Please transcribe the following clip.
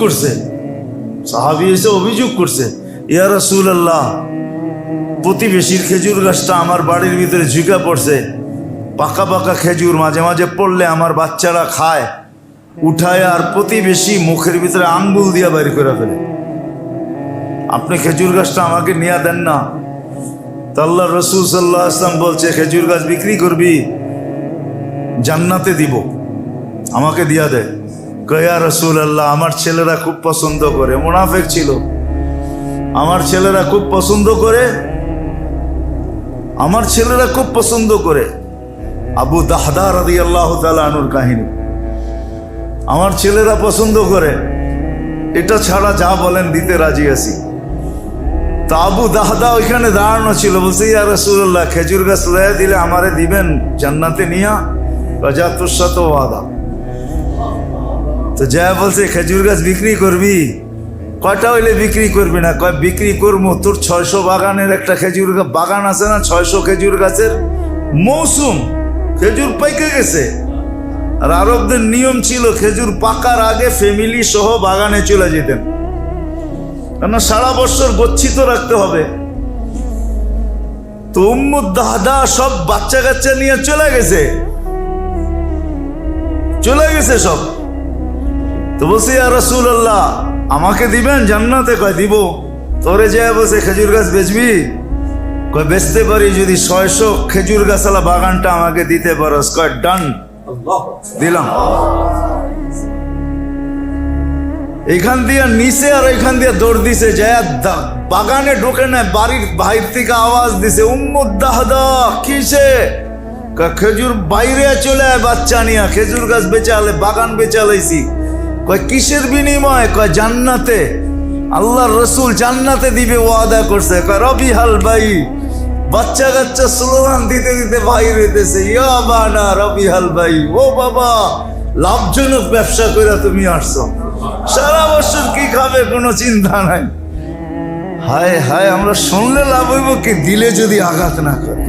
করছে, সাহাবী এসে অভিযোগ করছে, ইয়া রাসূলুল্লাহ, প্রতিবেশীর খেজুর গাছটা আমার বাড়ির ভিতরে ঝুঁকা পড়ছে, পাকা পাকা খেজুর মাঝে মাঝে পড়লে আমার বাচ্চারা খায়, উঠায় আর প্রতিবেশী মুখের ভিতরে আঙ্গুল দিয়া বাইর করে ফেলে। আপনি খেজুর গাছটা আমাকে নিয়ে দেন না। তো আল্লাহ রসুল সাল্লাল্লাহু আলাইহি ওয়াসাল্লাম বলছে, খেজুর গাছ বিক্রি করবি, জান্নাতে দিব, আমাকে দিয়া দে। ইয়া রাসূলুল্লাহ, আমার ছেলেরা খুব পছন্দ করে, মুনাফিক ছিল, আমার ছেলেরা খুব পছন্দ করে, আমার ছেলেরা খুব পছন্দ করে। আবু দাহদা রাদিয়াল্লাহু তাআলা আনহুর কাহিনী, আমার ছেলেরা পছন্দ করে, এটা ছাড়া যা বলেন দিতে রাজি আছি। তা আবু দাহদা ওইখানে দাঁড়ানো ছিল, বলছে, ইয়া রাসূলুল্লাহ, খেজুর গাছ লয়ে দিলে আমারে দিবেন জান্নাতে নিয়া? রাজা তোর সাথে ওয়াদা। তো যা বলছে, খেজুর গাছ বিক্রি করবি? কয়টা হইলে বিক্রি করবি না? কয়, বিক্রি করবো, তোর 600 বাগানের একটা খেজুর বাগান আছে না, 600 খেজুর গাছের মৌসুম, খেজুর পাইকে গেছে। আর আরবদের নিয়ম ছিল, খেজুর পাকার আগে ফ্যামিলি সহ বাগানে চলে যেতেন, কেন সারা বছর গচ্ছিত রাখতে হবে। তো উম্মু দাহদা সব বাচ্চা কাচ্চা নিয়ে চলে গেছে সব। তো বলছে, ইয়া রাসূলুল্লাহ, আমাকে দিবেন জান্নাতে? কয়, দিব। তোরে যায় বলছে, খেজুর গাছ বেচবি? কয়, বেচতে পারি যদি 600 খেজুর গাছওয়ালা বাগানটা আমাকে দিতে পারস। কয়, ডান, দিলাম। এইখান দিয়ে নিচে আর এইখান দিয়ে দৌড় দিছে, যায় বাগানে ঢোকে না, বাড়ির বাইর থেকে আওয়াজ দিছে, উম্মু দাহদা, কিসে? খেজুর বাইরে চলে আয় বাচ্চা নিয়া, খেজুর গাছ বেচালে, বাগান বেচালাইছি। কয়, কিসের বিনিময়? কয়, জান্নাতে, আল্লাহর রসুল জান্নাতে দিবে ওয়াদা করছে। কয়, রবিহাল ভাই, বাচ্চা কাচ্চা স্লোগান দিতে দিতে বাইর হইতেছে, ইয়া বানা রবিহাল ভাই, ও বাবা, লাভজনক ব্যবসা করে তুমি আসছো, সারা বছর কি খাবে কোনো চিন্তা নাই। হায় হায়, আমরা শুনলে লাভ হইব কি, দিলে যদি আঘাত না করে।